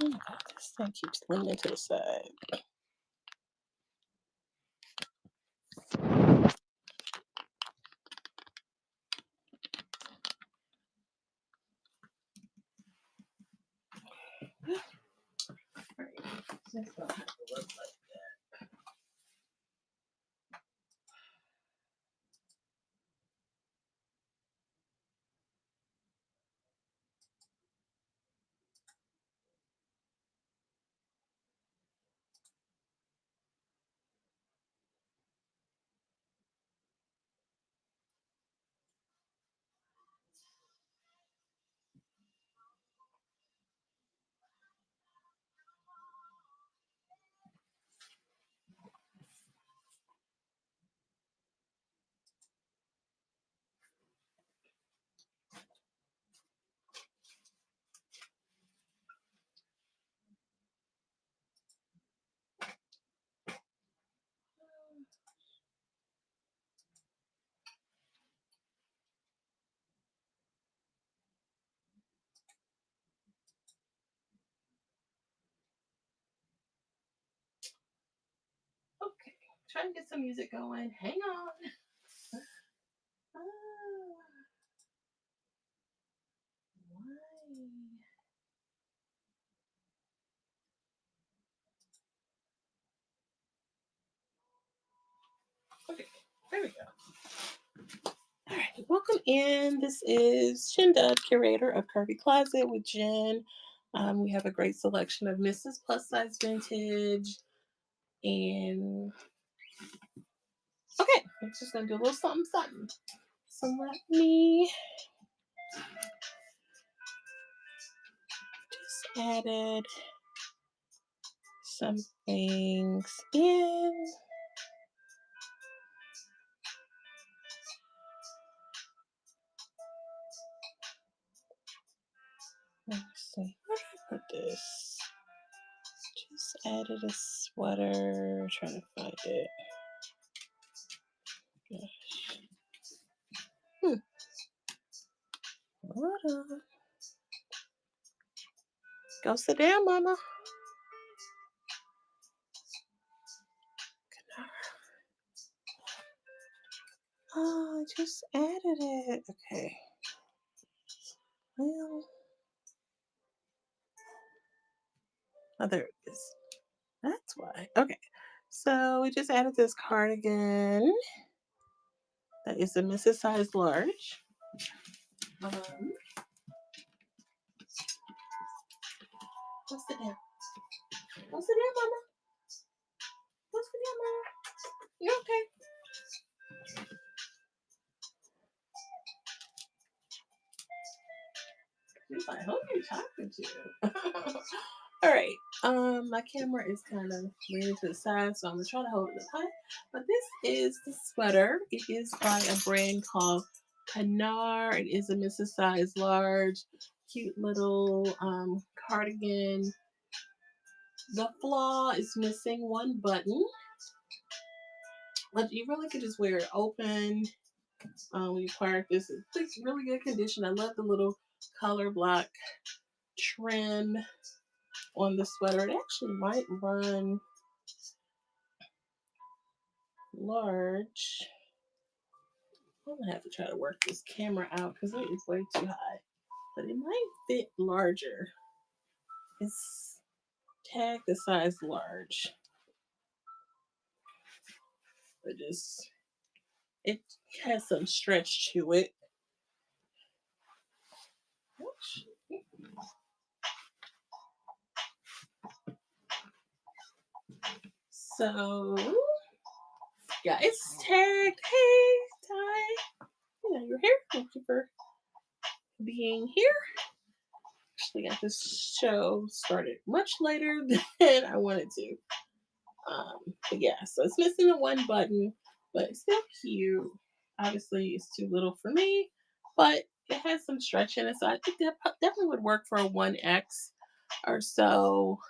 Oh my god, this thing keeps leaning to the side. Right. Just don't have to look like that. Okay, trying to get some music going. Hang on. Ah, why? Okay, there we go. All right, welcome in. This is Shinda, curator of Curvy Closet with Jen. We have a great selection of Mrs. Plus Size Vintage. And okay, I'm just gonna do a little something, something. So let me just added some things in. Let's see, where did I put this? Just added a sweater. Trying to find it. Gosh. Hold on. Go sit down, mama. Oh, I just added it. Okay. Well, oh, there it is. That's why. Okay. So we just added this cardigan. That is a Mrs. Size Large. Go sit down. Go sit down, mama. Go sit down, mama. You okay? She's like, who are you talking to? All right. My camera is kind of leaning to the side, so I'm gonna try to hold it up high. But this is the sweater. It is by a brand called Canard. It is a Mrs. Size Large, cute little cardigan. The flaw is missing one button, but you really could just wear it open. When you park this, it's really good condition. I love the little color block trim on the sweater. It actually might run large. I'm gonna have to try to work this camera out because it is way too high, but it might fit larger. It's tagged the size large, but just it has some stretch to it. So yeah, it's tagged. Hey, Ty. You're here. Thank you for being here. Actually got this show started much later than I wanted to. But yeah, so it's missing the one button, but it's still cute. Obviously, it's too little for me, but it has some stretch in it, so I think that definitely would work for a 1X or so.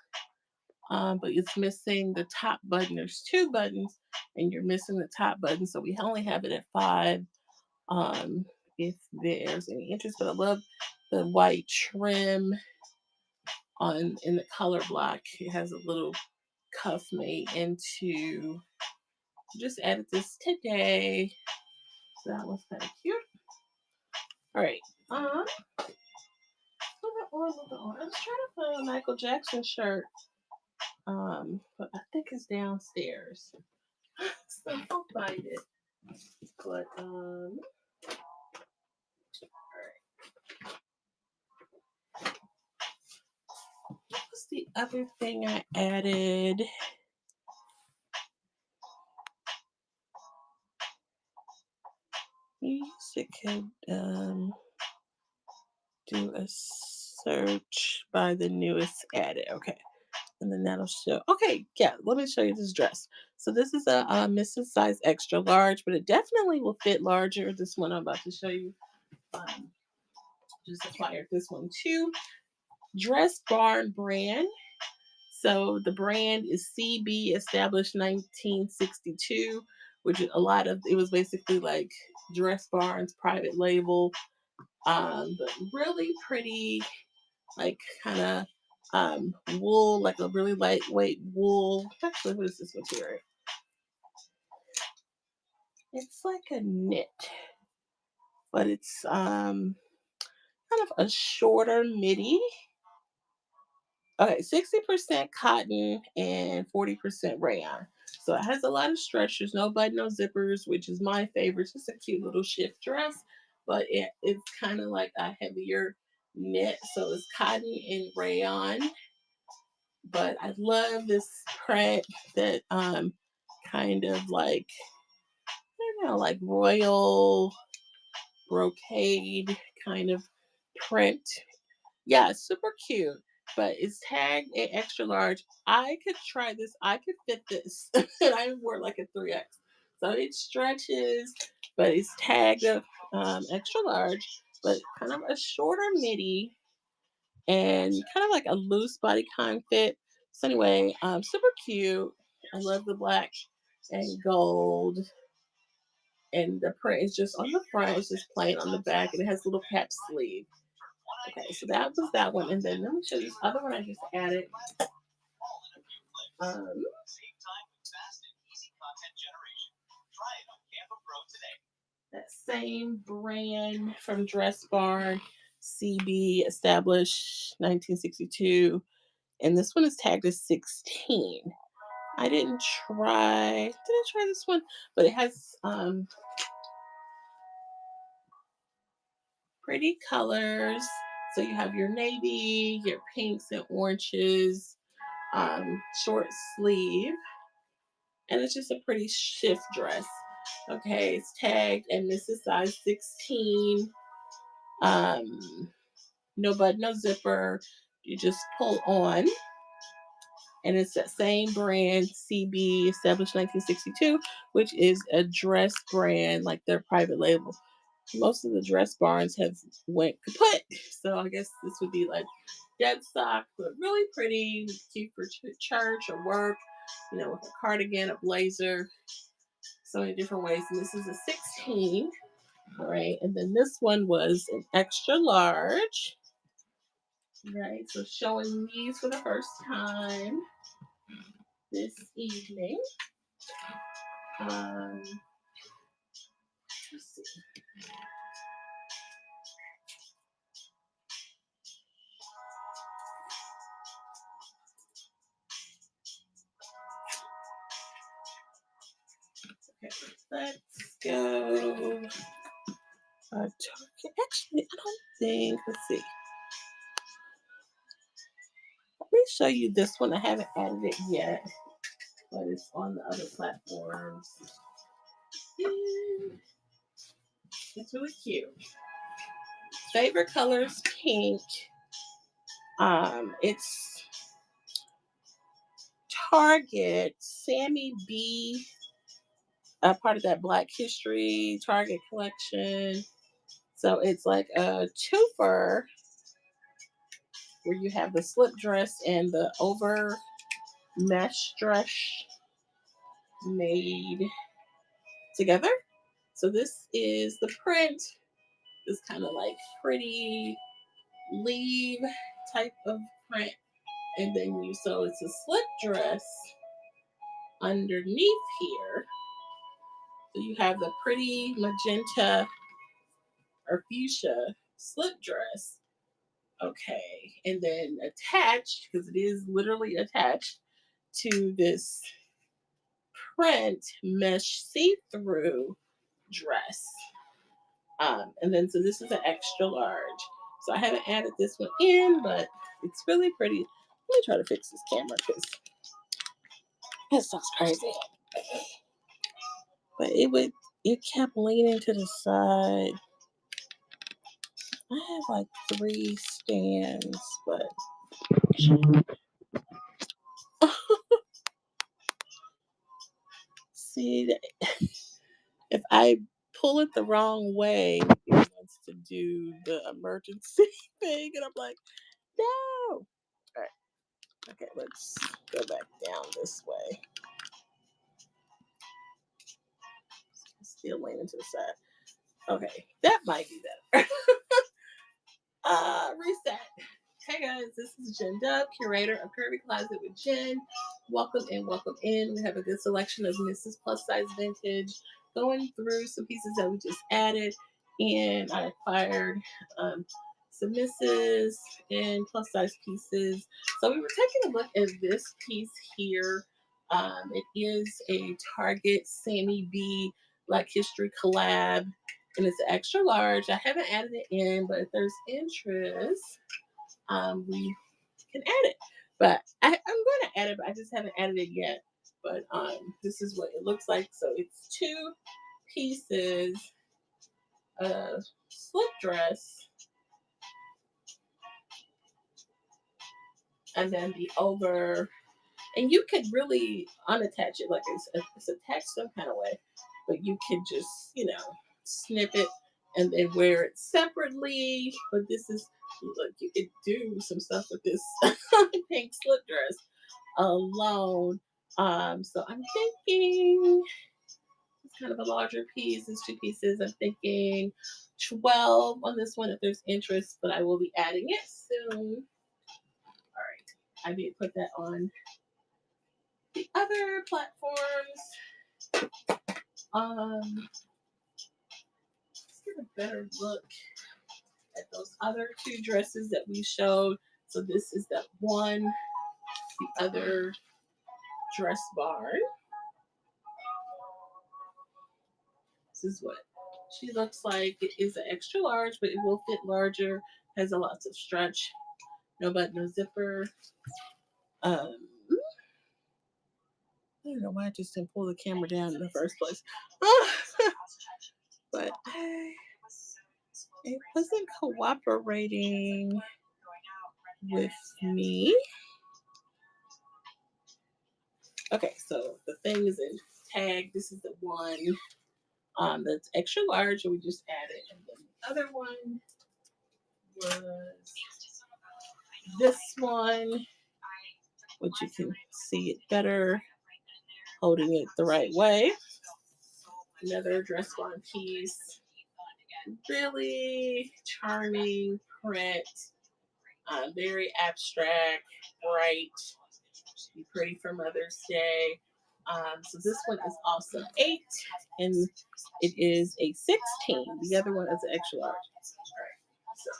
But it's missing the top button. There's two buttons, and you're missing the top button, so we only have it at 5. Um, if there's any interest, but I love the white trim on in the color block. It has a little cuff made into. Just added this today. So that was kind of cute. All right. Moving on. I was trying to find a Michael Jackson shirt. But I think it's downstairs. So I'll find it. But what's the other thing I added? Music could do a search by the newest added. Okay. And then that'll show. Okay, yeah, let me show you this dress. So this is a Mrs. Size extra large, but it definitely will fit larger. This one I'm about to show you. Um, just acquired this one too. Dress Barn brand. So the brand is CB, established 1962, which a lot of it was basically like Dress Barn's private label. But really pretty, like kind of wool, like a really lightweight wool. Actually, what is this material? It's like a knit, but it's kind of a shorter midi. Okay, 60% cotton and 40% rayon. So it has a lot of stretch. There's no button, no zippers, which is my favorite. It's just a cute little shift dress, but it's kind of like a heavier knit. So it's cotton and rayon. But I love this print that kind of like I don't know, like royal brocade kind of print. Yeah, super cute, but it's tagged a extra large. I could try this. I could fit this, and I wore like a 3X, so it stretches, but it's tagged a extra large, but kind of a shorter midi and kind of like a loose body kind fit. So anyway, super cute. I love the black and gold, and the print is just on the front. It's just plain on the back, and it has a little cap sleeve. Okay, so that was that one. And then let me show you this other one I just added. Um, that same brand from Dress Barn, CB, established 1962. And this one is tagged as 16. Didn't try this one, but it has pretty colors. So you have your navy, your pinks and oranges, short sleeve, and it's just a pretty shift dress. Okay, it's tagged and this is size 16. Um, no button, no zipper. You just pull on, and it's that same brand, CB, established 1962, which is a dress brand, like their private label. Most of the dress barns have went kaput, so I guess this would be like dead stock, but really pretty, cute for church or work. With a cardigan, a blazer, so many different ways. And this is a 16, all right. And then this one was an extra large, right? So showing these for the first time this evening. Let's see. Okay, let's go. Actually, I don't think. Let's see. Let me show you this one. I haven't added it yet, but it's on the other platforms. It's really cute. Favorite color is pink. It's Target Sammy B, a part of that Black History Target collection. So it's like a twofer where you have the slip dress and the over mesh dress made together. So this is the print. This kind of like pretty leave type of print. And then so it's a slip dress underneath here. So you have the pretty magenta or fuchsia slip dress. Okay. And then attached, because it is literally attached to this print mesh see-through dress. And then so this is an extra large. So I haven't added this one in, but it's really pretty. Let me try to fix this camera because this looks crazy. But it kept leaning to the side. I have like 3 stands, but see, if I pull it the wrong way, it wants to do the emergency thing, and I'm like, no. All right, okay, let's go back down this way. Still leaning to the side. Okay, that might be better. Reset. Hey guys, this is Jen Dub, curator of Curvy Closet with Jen. Welcome in, welcome in. We have a good selection of Mrs. Plus Size Vintage, going through some pieces that we just added, and I acquired some misses and plus size pieces. So we were taking a look at this piece here. It is a Target Sammy B Black History collab, and it's an extra large. I haven't added it in, but if there's interest, we can add it. But I'm going to add it, but I just haven't added it yet. But this is what it looks like. So it's 2 pieces of slip dress, and then the over. And you could really unattach it, like it's attached some kind of way, but you could just, snip it and then wear it separately. But this is, look, you could do some stuff with this pink slip dress alone. So I'm thinking it's kind of a larger piece. It's 2 pieces. I'm thinking 12 on this one if there's interest, but I will be adding it soon. All right, I did put that on the other platforms. Let's get a better look at those other 2 dresses that we showed. So this is that one, the other dress bar. This is what she looks like. It is an extra large, but it will fit larger. Has a lots of stretch. No button, no zipper. I don't know why I just didn't pull the camera down in the first place. But it wasn't cooperating with me. Okay, so the thing is in tag. This is the one that's extra large, and we just added. And then the other one was this one, which you can see it better, holding it the right way. Another dress on piece. Really charming print. Very abstract, bright. Be pretty for Mother's Day. So this one is also 8, and it is a 16. The other one is an extra large. All right. So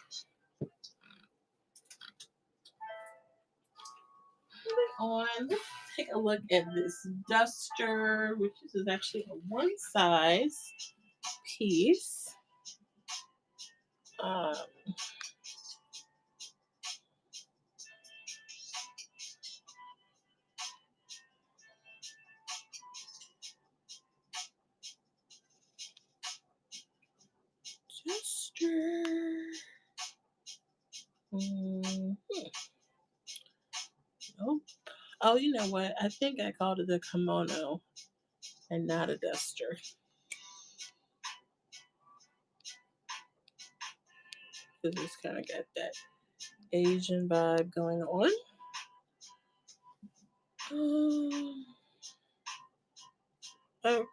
moving on, let's take a look at this duster, which is actually a 1 size piece. Duster. Nope. Oh, you know what? I think I called it a kimono and not a duster. Because it's kind of got that Asian vibe going on. Okay.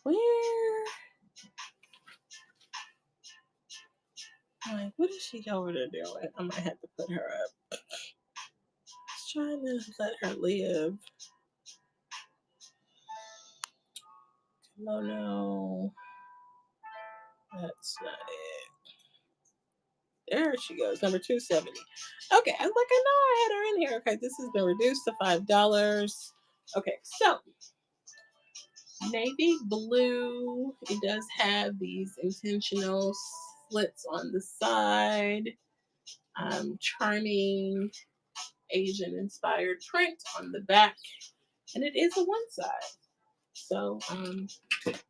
Where? I'm like, what is she over there doing? I might have to put her up. Just trying to let her live. Kimono. That's not it. There she goes, number 270. Okay, I was like, I know I had her in here. Okay, this has been reduced to $5. Okay, so navy blue. It does have these intentional slits on the side. Charming Asian inspired print on the back, and it is a one side. So let's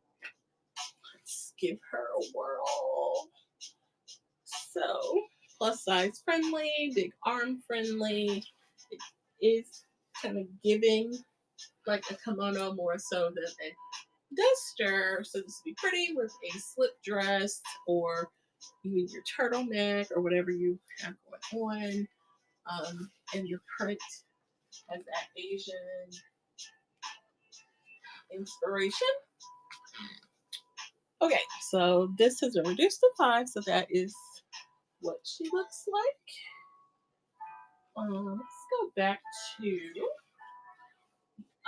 give her a whirl. So plus size friendly, big arm friendly. It is kind of giving like a kimono more so than a duster. So this would be pretty with a slip dress or even your turtleneck or whatever you have going on. And your print has that Asian inspiration. Okay, so this has been reduced to 5, so that is what she looks like. Let's go back to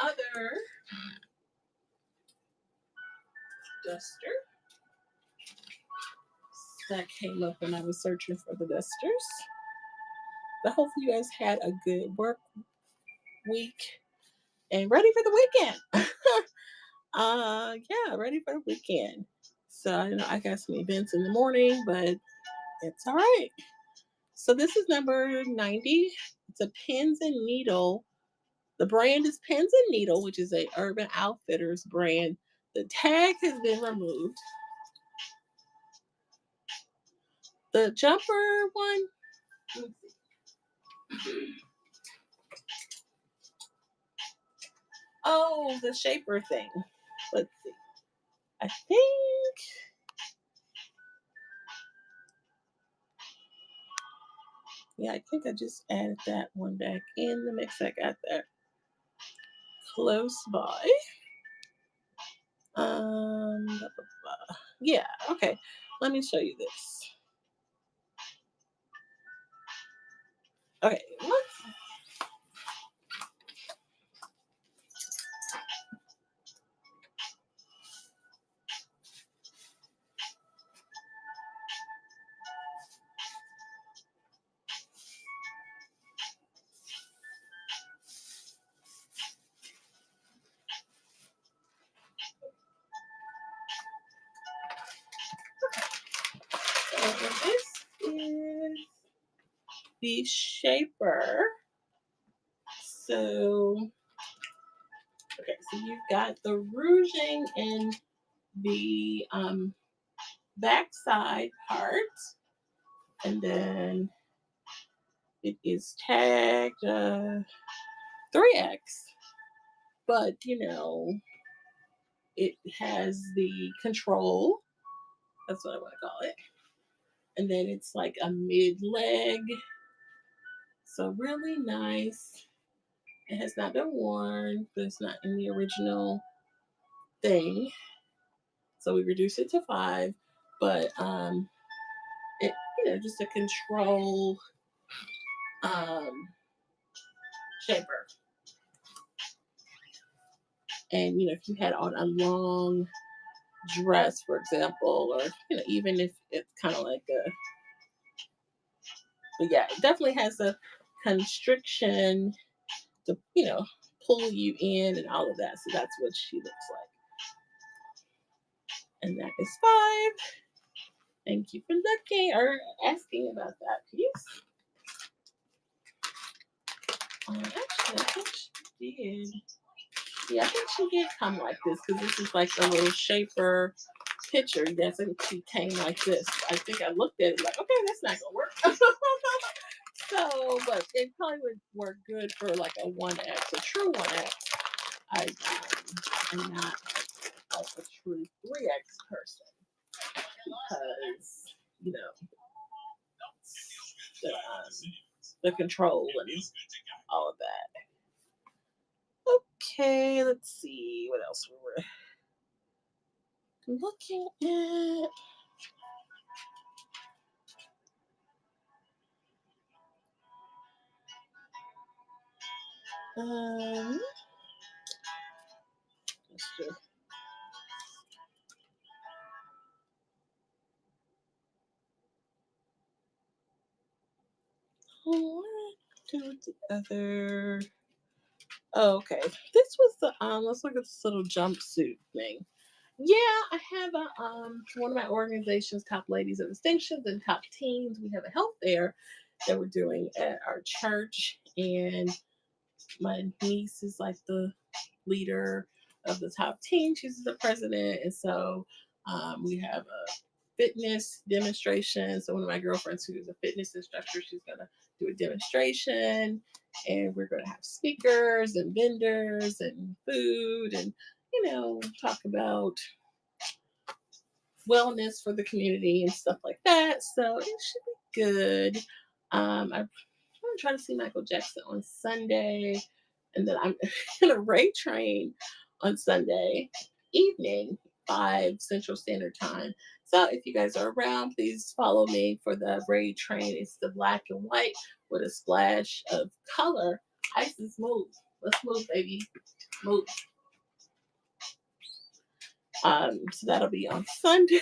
other duster that came up when I was searching for the dusters. But hopefully you guys had a good work week and ready for the weekend. Yeah, ready for the weekend. So I know I got some events in the morning, but it's all right. So this is number 90. It's a pins and needle. The brand is Pins and Needle, which is a Urban Outfitters brand. The tag has been removed. The jumper one, let me see. Oh, the shaper thing. Let's see. I think yeah, I think I just added that one back in the mix. I got that close by. Blah, blah, blah. Yeah, okay. Let me show you this. Okay, so this is the shaper. So okay, so you've got the rouging in the backside part, and then it is tagged 3X, but it has the control. That's what I want to call it. And then it's like a mid leg. So really nice. It has not been worn, but it's not in the original thing. So we reduced it to 5. But it just a control shaper. And if you had on a long dress, for example, or even if it's kind of like a, but yeah, it definitely has a constriction to pull you in and all of that. So that's what she looks like, and that is 5. Thank you for looking or asking about that piece. Actually, I think she did. Yeah, I think she did come like this because this is like a little shaper picture. That's she came like this. I think I looked at it like, okay, that's not gonna work. So, but it probably would work good for like a 1X, a true 1X. I'm not like a true 3X person because the, the control and all of that. Okay, let's see what else we were looking at. Um, let's do what do the other. Oh, okay. This was the let's look at this little jumpsuit thing. Yeah, I have a one of my organizations, Top Ladies of Distinctions and Top Teens. We have a health fair that we're doing at our church, and my niece is like the leader of the top team. She's the president, and so we have a fitness demonstration. So one of my girlfriends who is a fitness instructor, she's gonna do a demonstration, and we're gonna have speakers and vendors and food, and talk about wellness for the community and stuff like that. So it should be good. I'm gonna try to see Michael Jackson on Sunday, and then I'm gonna Ray Train on Sunday evening, 5 Central Standard Time. So if you guys are around, please follow me for the Ray Train. It's the black and white with a splash of color. Isis, move. Let's move, baby. Move. So that'll be on Sunday.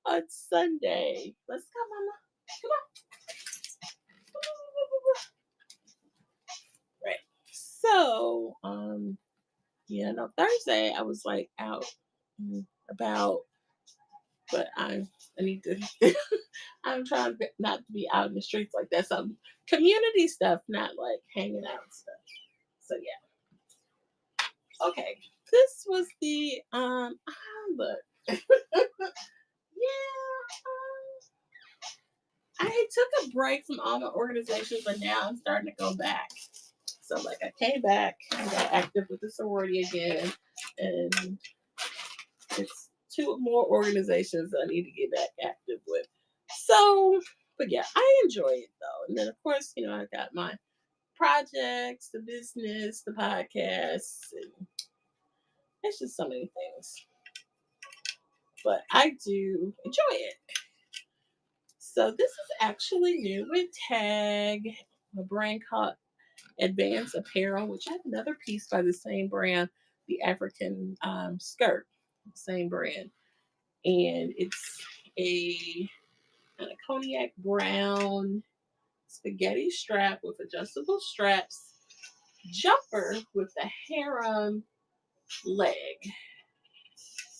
On Sunday. Let's go, mama. Come on. Right. So, yeah, no, Thursday I was like out about, but I need to. I'm trying not to be out in the streets like that. Some community stuff, not like hanging out stuff. So yeah, okay. This was the look. Yeah, I took a break from all my organizations, but now I'm starting to go back. So like I came back, I got active with the sorority again, and it's two more organizations I need to get back active with. So, but yeah, I enjoy it though. And then of course, I got my projects, the business, the podcasts, and it's just so many things. But I do enjoy it. So this is actually new with Tag, a brand called Advanced Apparel, which I have another piece by the same brand, the African skirt, same brand. And it's a kind of cognac brown spaghetti strap with adjustable straps, jumper with a harem leg.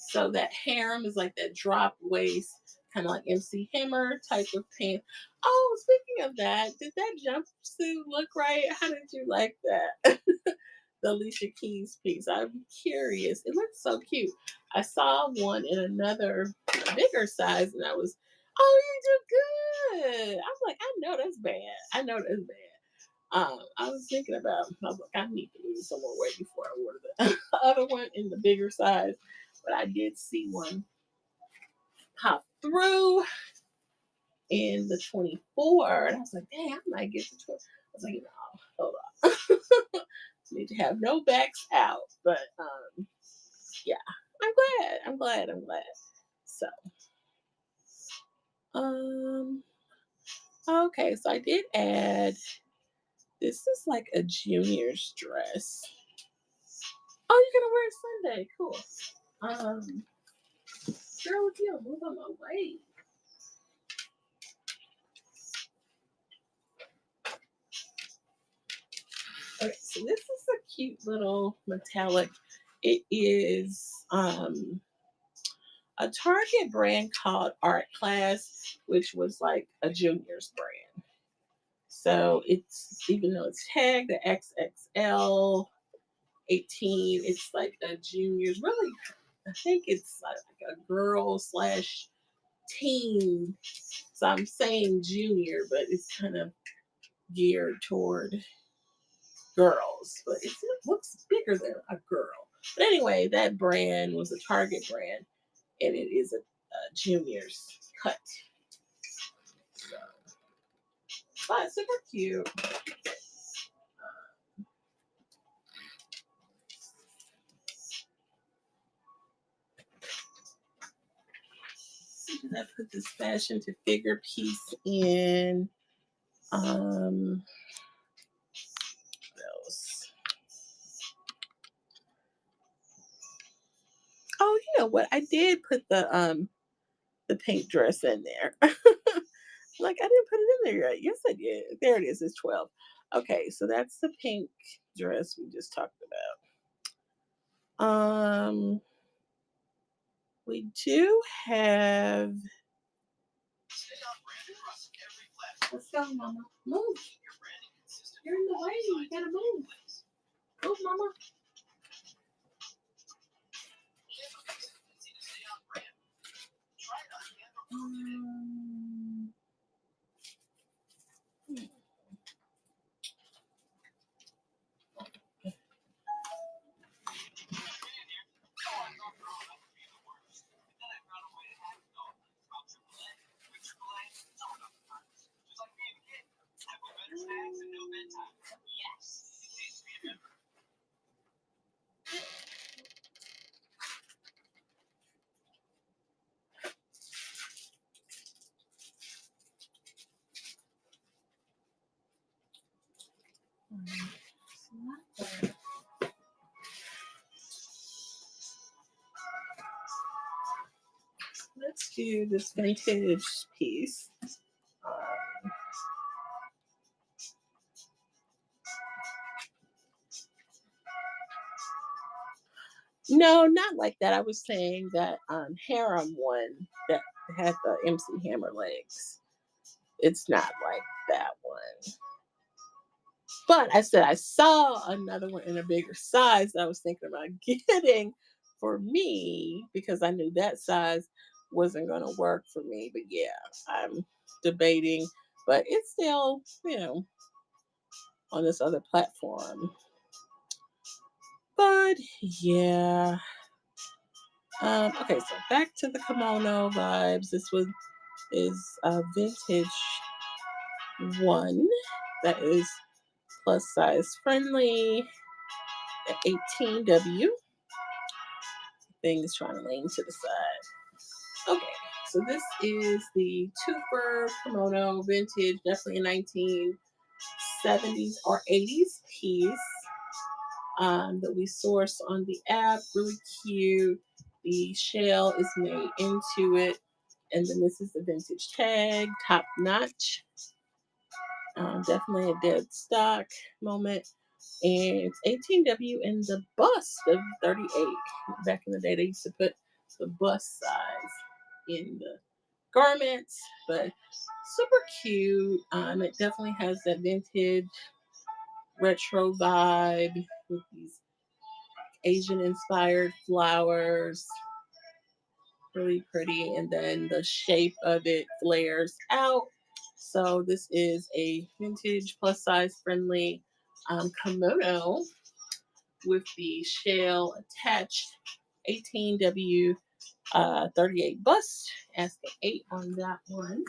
So that harem is like that drop waist, kind of like MC Hammer type of pants. Oh, speaking of that, did that jumpsuit look right? How did you like that? The Alicia Keys piece. I'm curious. It looks so cute. I saw one in another bigger size, and I was, oh, you do good. I was like, I know that's bad. I know that's bad. I was thinking about, I was like, I need to lose some more weight before I order the other one in the bigger size. But I did see one pop through in the 24, and I was like, dang, I might get the 20. I was like, no, hold on. Need to have no backs out. But yeah, I'm glad. I'm glad. I'm glad. So, um, okay, so I did add. This is like a junior's dress. Oh, you're gonna wear it Sunday? Cool. Um, girl, if you don't move on my way. Okay, so this is a cute little metallic. It is a Target brand called Art Class, which was like a junior's brand. So it's, even though it's tagged the XXL 18, it's like a junior's. Really, I think it's like a girl slash teen. So I'm saying junior, but it's kind of geared toward girls, but it looks bigger than a girl. But anyway, that brand was a Target brand, and it is a junior's cut. So, but super cute. Did I put this fashion to figure piece in? What else? Oh, you know what? I did put the pink dress in there. Like I didn't put it in there yet. Yes, I did. There it is. It's 12. Okay, so that's the pink dress we just talked about. We do have. Let's go, Mama. Move. You're in the way. You gotta move. Move, Mama. Um, let's do this vintage piece. No, not like that. I was saying that harem one that had the MC Hammer legs. It's not like that one. But I said I saw another one in a bigger size that I was thinking about getting for me because I knew that size wasn't going to work for me. But yeah, I'm debating, but it's still, on this other platform. But yeah. Okay, so back to the kimono vibes. This one is a vintage one that is plus size friendly, 18W. Thing is trying to lean to the side. Okay, so this is the Tooper kimono vintage, definitely a 1970s or 80s piece that we source on the app. Really cute. The shell is made into it. And then this is the vintage tag, top notch. Definitely a dead stock moment. And it's 18W in the bust of 38. Back in the day, they used to put the bust size in the garments, but super cute. It definitely has that vintage retro vibe with these Asian inspired flowers. Really pretty. And then the shape of it flares out. So this is a vintage plus size friendly kimono with the shell attached. 18W 38 bust. Ask the 8 on that one.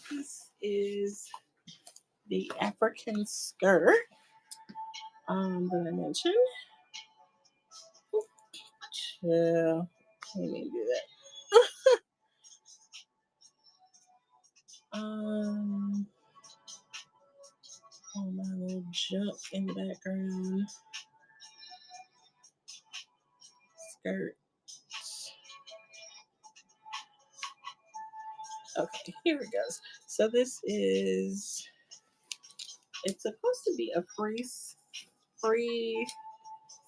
This is the African skirt that I mentioned. Yeah, let me do that. Oh, my little junk in the background. Skirt. Okay, here it goes. So this is. It's supposed to be a free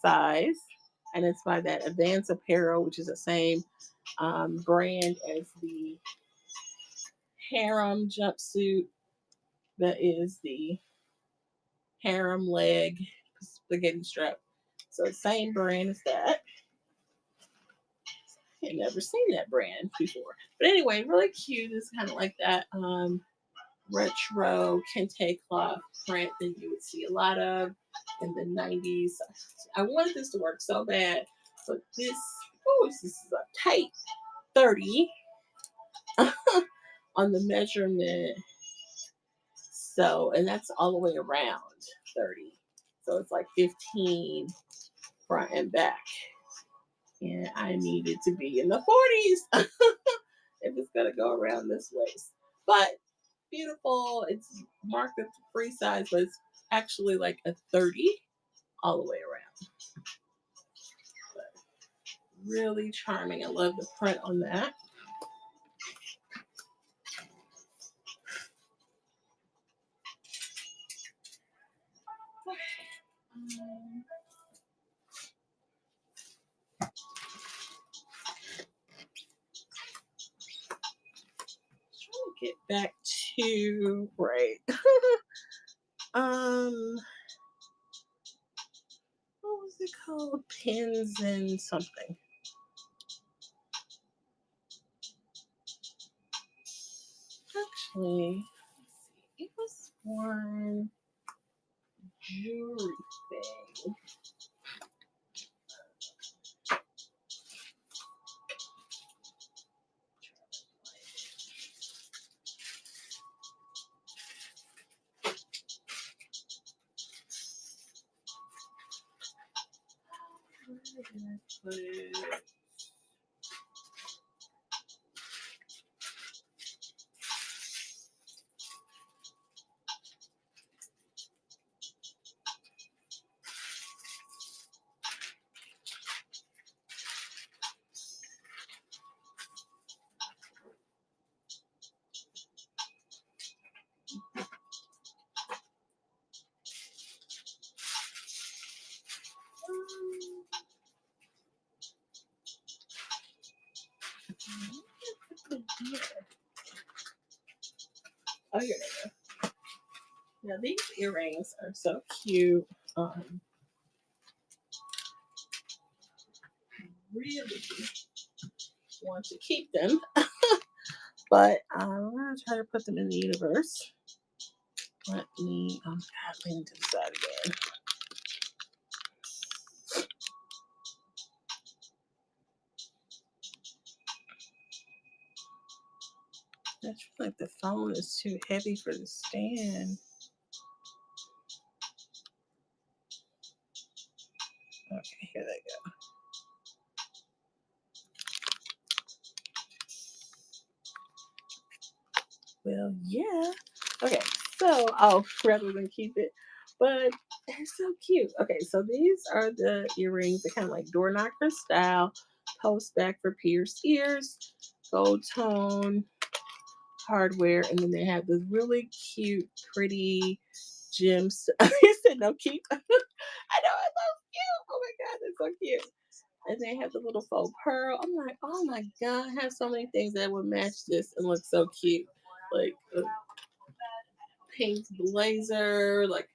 size, and it's by that Advance Apparel, which is the same brand as the harem jumpsuit. That is the harem leg spaghetti strap. So same brand as that. I've never seen that brand before. But anyway, really cute. It's kind of like that retro kente cloth print that you would see a lot of in the 90s. I wanted this to work so bad, but this is a tight 30 on the measurement. So, and that's all the way around 30. So it's like 15 front and back. And I need it to be in the 40s if it's gonna go around this waist. But beautiful. It's marked at the free size, but it's actually like a 30 all the way around. But really charming. I love the print on that. Um, trying to get back to right. um, what was it called? Pins and something. Actually, let's see. It was one jewelry thing. Where did I put it? Here. Oh, here they go. Now these earrings are so cute. Really want to keep them, but I'm gonna try to put them in the universe. Let me lean to the side again. I feel like the phone is too heavy for the stand. Okay, here they go. Well, yeah. Okay, so rather than keep it, but they're so cute. Okay, so these are the earrings. They're kind of like door knocker style, post back for pierced ears, gold tone hardware, and then they have this really cute, pretty gems. He said no keep. I know it's so cute. Oh my god, it's so cute. And they have the little faux pearl. I'm like, oh my god, I have so many things that would match this and look so cute. Like a pink blazer, like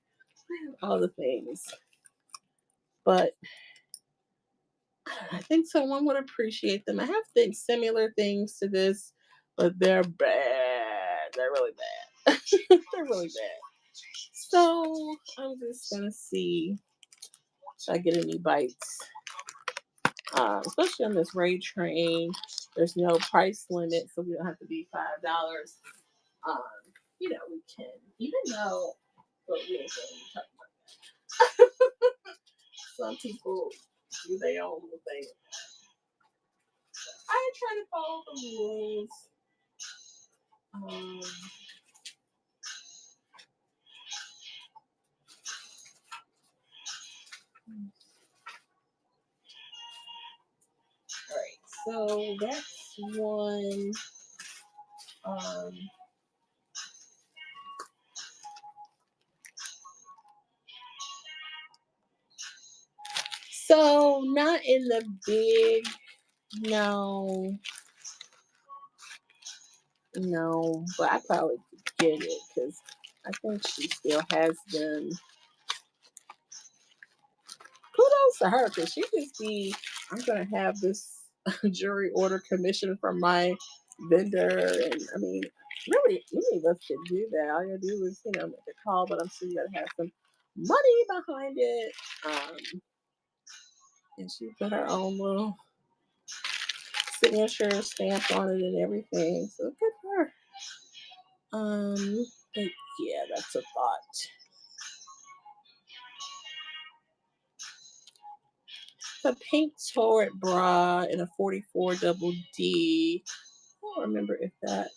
all the things. But I think someone would appreciate them. I have things similar things to this, but they're bad. They're really bad. They're really bad. So I'm just gonna see if I get any bites. Especially on this Ray train, there's no price limit, so we don't have to be $5. Um, we can, even though, but we ain't gonna talk about that. Some people do their own little thing. I try to follow the rules. Um, all right, so that's one. Um, so not in the big, no, no, but I probably could get it because I think she still has them. Kudos to her because she just be, I'm going to have this jewelry order commission from my vendor. And I mean, really, any of us could do that. All you gotta do is, make a call, but I'm sure you gotta have some money behind it. And she put her own little signature stamp on it and everything. So good for her. But yeah, that's a thought. a pink taured bra and a 44 double D. I don't remember if that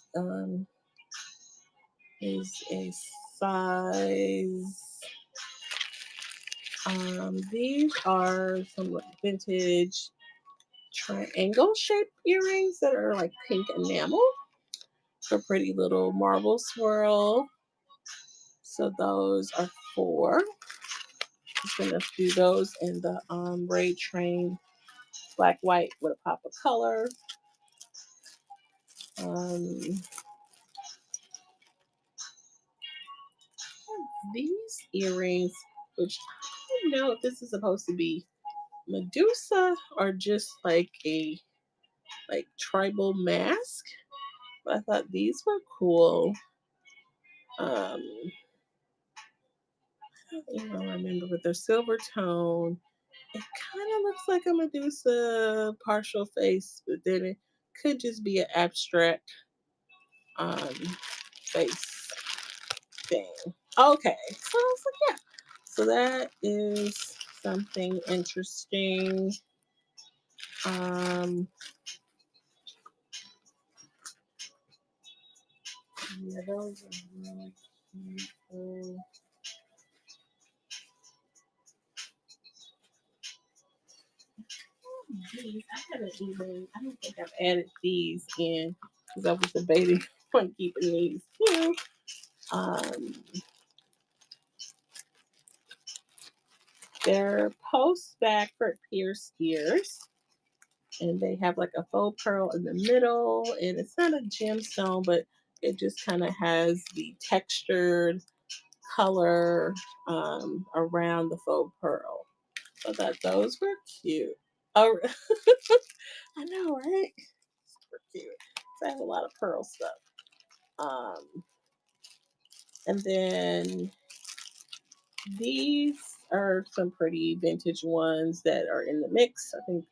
is a size. These are some like vintage triangle shaped earrings that are like pink enamel. A pretty little marble swirl. So those are 4. Just gonna do those in the Ray Train black white with a pop of color. Um, these earrings, which I don't know if this is supposed to be Medusa or just like a like tribal mask, but I thought these were cool. I don't remember, but they're silver tone. It kind of looks like a Medusa partial face, but then it could just be an abstract um, face thing. Okay, so I was like, yeah. So that is something interesting. Um, yeah, those are really cute. These, I haven't even, I don't think I've added these in because I was debating on keeping these too. Um, they're post back for pierced ears, and they have like a faux pearl in the middle, and it's not a gemstone, but it just kind of has the textured color around the faux pearl. So that those were cute. Oh, I know, right? Super cute. So I have a lot of pearl stuff. Um, and then these are some pretty vintage ones that are in the mix. I think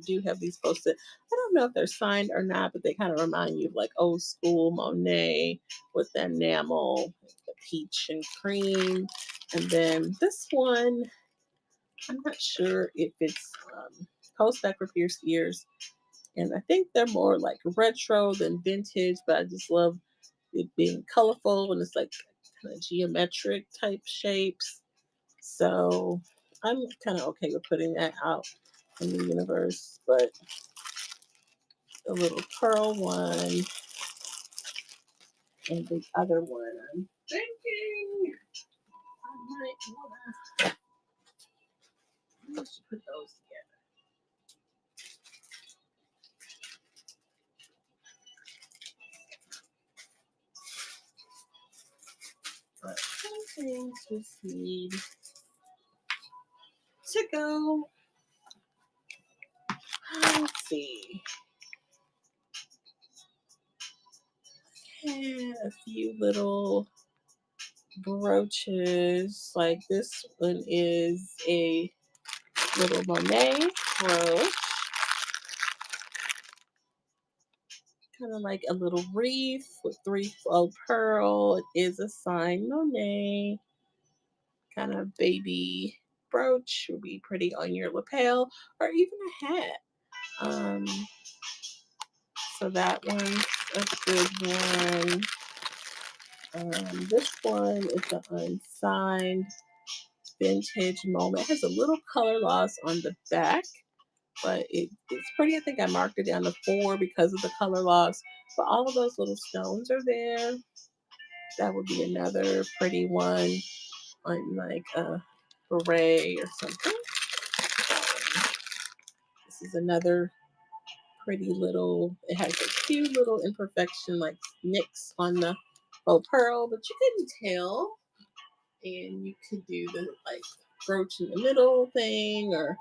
do have these posted. I don't know if they're signed or not, but they kind of remind you of like old school Monet with the enamel, the peach and cream. And then this one, I'm not sure if it's post back for pierced ears, and I think they're more like retro than vintage. But I just love it being colorful and it's like kind of geometric type shapes. So I'm kind of okay with putting that out in the universe. But the little pearl one and the other one, I'm thinking I might want to put those together. But some things just need to go. Let's see. And a few little brooches. Like this one is a little Monet brooch, kind of like a little wreath with 3 faux pearl. It is a signed Monet kind of baby brooch. Would be pretty on your lapel or even a hat. Um, so that one's a good one. This one is an unsigned vintage moment. It has a little color loss on the back, but it's pretty. I think I marked it down to 4 because of the color loss. But all of those little stones are there. That would be another pretty one on like a beret or something. This is another pretty little. It has a few little imperfection like nicks on the faux pearl, but you couldn't tell. And you could do the like brooch in the middle thing or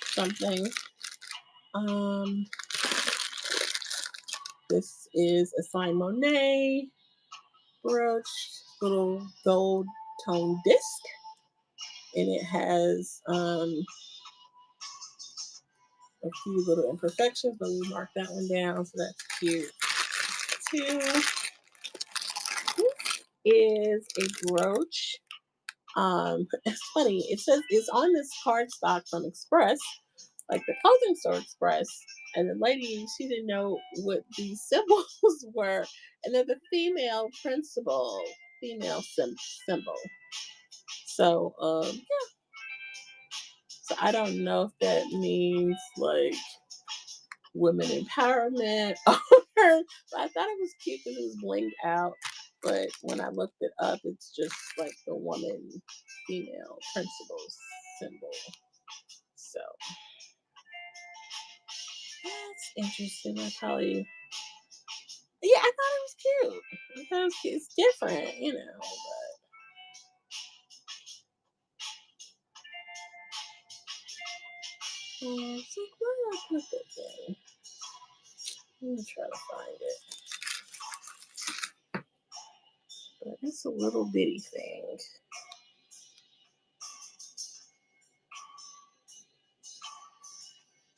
something. Um, this is a signed Monet brooch, little gold tone disc, and it has a few little imperfections, but we marked that one down, so that's cute too. This is a brooch It's funny. It says it's on this cardstock from Express, like the clothing store Express. And the lady, she didn't know what these symbols were. And they're the female symbol. So, so I don't know if that means like women empowerment or I thought it was cute because it was blinged out. But when I looked it up, it's just like the woman female principal symbol. So that's interesting. I probably yeah, I thought it was cute. I thought it was cute. It's different, you know, but it's like where did I put that thing? Let me try to find it. But it's a little bitty thing.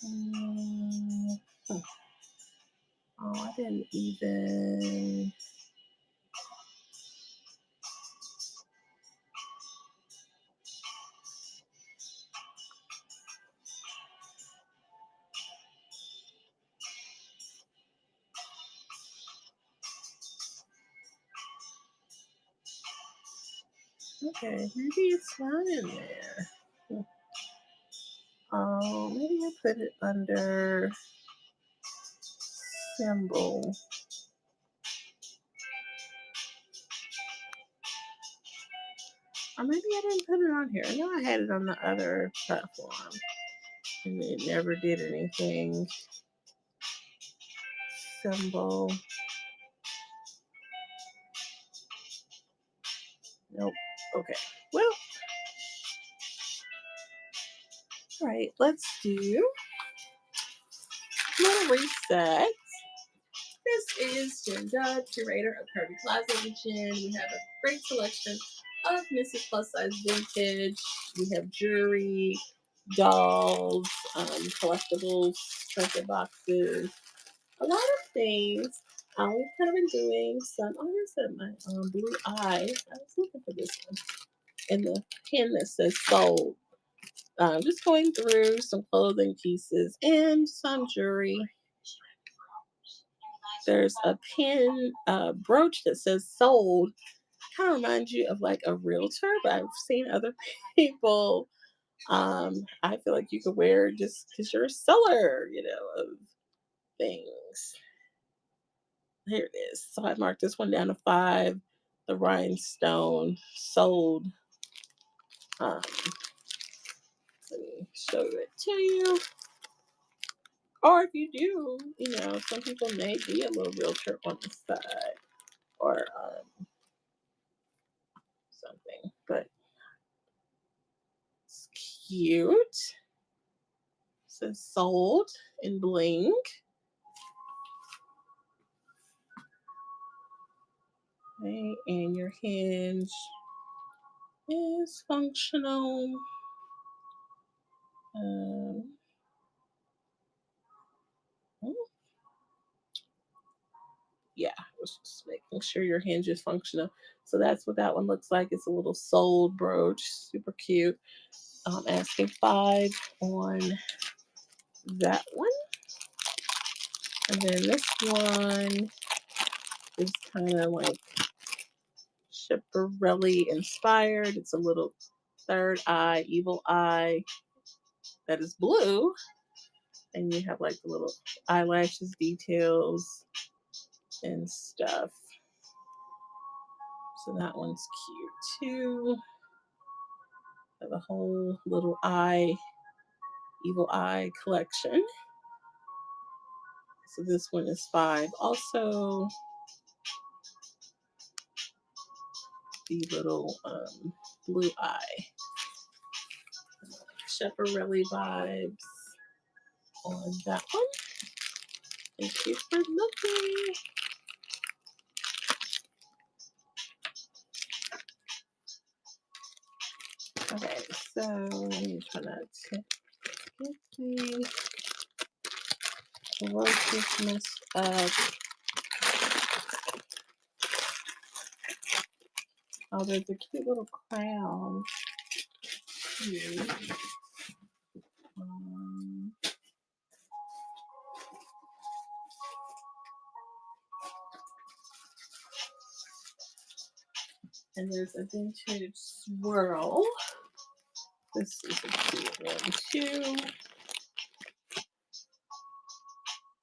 Hmm. Oh, I didn't even. Okay, maybe it's not in there. Hmm. Oh, maybe I put it under symbol. Or maybe I didn't put it on here. I know I had it on the other platform. And it never did anything. Symbol. Nope. Okay. Well, all right. Let's do a little reset. This is Jen Dove, curator of Curvy Closet with Jen. We have a great selection of Mrs. Plus Size Vintage. We have jewelry, dolls, collectibles, trinket boxes, a lot of things. We've kind of been doing some. Oh, here's my blue eye. I was looking for this one. And the pin that says sold. Just going through some clothing pieces and some jewelry. There's a pin brooch that says sold. Kind of reminds you of like a realtor, but I've seen other people. I feel like you could wear just because you're a seller, you know, of things. Here it is. So I marked this one down to 5. The rhinestone sold. Um, Let me show it to you. Or if you do, you know, some people may be a little realtor on the side or something, but it's cute. It says sold in bling. Okay, and your hinge is functional. Um, yeah, I was just making sure your hinge is functional. So that's what that one looks like. It's a little sold brooch, super cute. Asking 5 on that one. And then this one is kind of like Chiaparelli inspired. It's a little third eye, evil eye that is blue. And you have like the little eyelashes details and stuff. So that one's cute too. Have a whole little eye, evil eye collection. So this one is 5. Also, the little blue eye. Chiaparelli vibes on that one. Thank you for looking. Okay, so let me try not to get the roaches messed up. Oh, there's a cute little crown. Cute. Um, and there's a vintage swirl. This is a cute one too.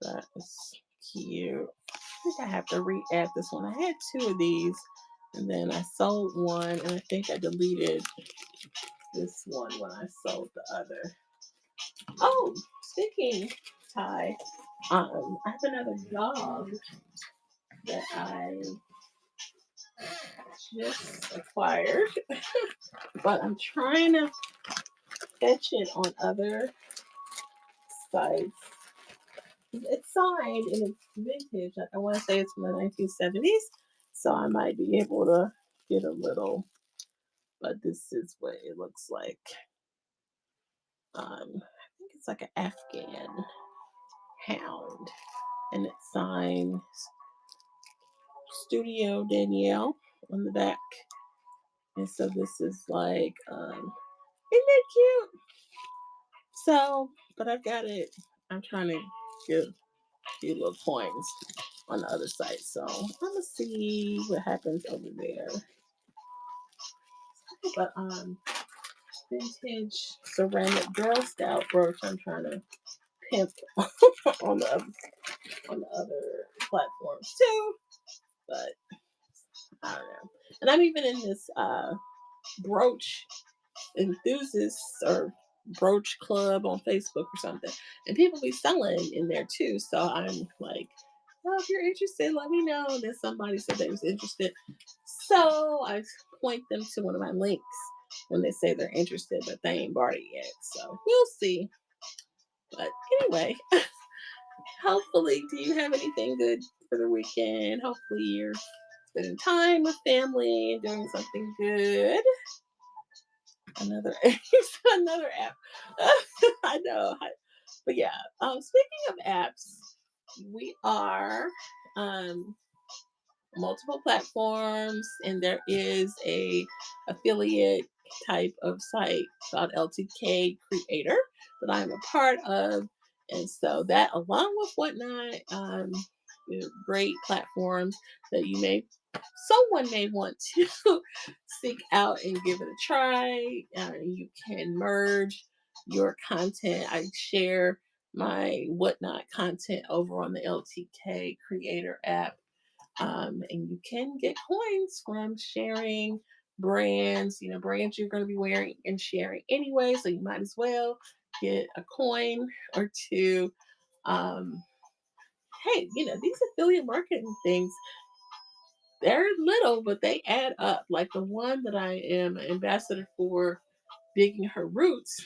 That is cute. I think I have to re-add this one. I had two of these, and then I sold one, and I think I deleted this one when I sold the other. Oh, speaking, Ty, I have another dog that I just acquired, but I'm trying to fetch it on other sites. It's signed and it's vintage. Like I want to say it's from the 1970s, so I might be able to get a little. But this is what it looks like. I think it's like an Afghan hound, and it's signed Studio Danielle on the back. And so this is like, isn't that cute? So, but I've got it. I'm trying to get a few little coins on the other side. So I'm gonna see what happens over there. But vintage ceramic Girl Scout brooch. I'm trying to pimp on the other, on the other platforms too. But I don't know. And I'm even in this brooch enthusiasts or brooch club on Facebook or something, and people be selling in there too. So I'm like, well, if you're interested, let me know. And then somebody said they was interested, so I point them to one of my links when they say they're interested, but they ain't bought it yet. So we'll see. But anyway, hopefully, do you have anything good for the weekend? Hopefully, you're spending time with family and doing something good. Another another app. I know. But yeah. Speaking of apps, we are um multiple platforms, and there is a affiliate type of site called LTK Creator that I'm a part of, and so that along with whatnot, great platforms that you may someone may want to seek out and give it a try. You can merge your content. I share my whatnot content over on the LTK Creator app, and you can get coins from sharing brands, brands you're going to be wearing and sharing anyway. So you might as well get a coin or two. Um, hey, these affiliate marketing things, they're little, but they add up. Like the one that I am an ambassador for, Digging Her Roots,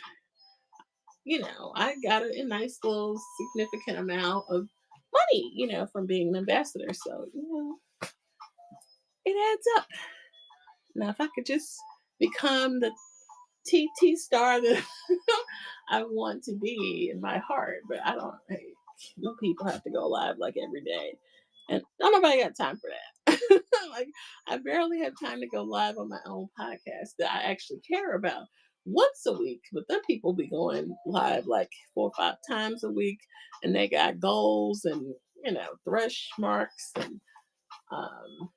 I got a nice little significant amount of money, from being an ambassador. So, it adds up. Now, if I could just become the TT star that I want to be in my heart, but I don't. Hey, no people have to go live like every day, and nobody got time for that. Like I barely have time to go live on my own podcast that I actually care about once a week. But then people be going live like 4 or 5 times a week, and they got goals and thresh marks and um.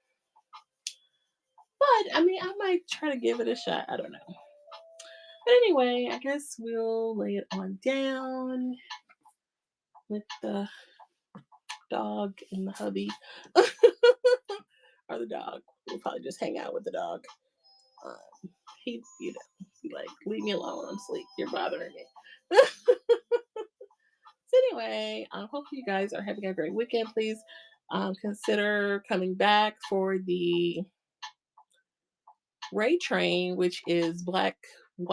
But I mean, I might try to give it a shot. I don't know. But anyway, I guess we'll lay it on down with the dog and the hubby. Or the dog. We'll probably just hang out with the dog. He, he like, leave me alone. I'm asleep. You're bothering me. So anyway, hopefully you guys are having a great weekend. Please consider coming back for the Ray Train, which is black and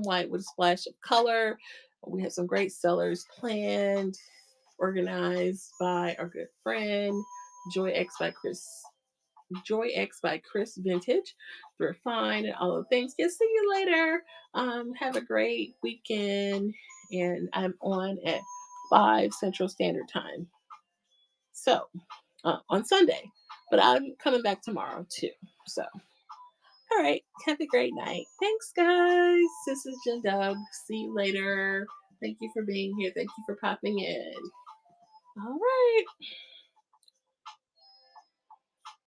white with a splash of color. We have some great sellers planned, organized by our good friend Joy X by Chris. Joy X by Chris Vintage. We're fine and all the things. Yeah, see you later. Have a great weekend, and I'm on at 5 Central Standard Time. So on Sunday, but I'm coming back tomorrow too. So All right. Have a great night. Thanks, guys. This is Jen Dub. See you later. Thank you for being here. Thank you for popping in. All right.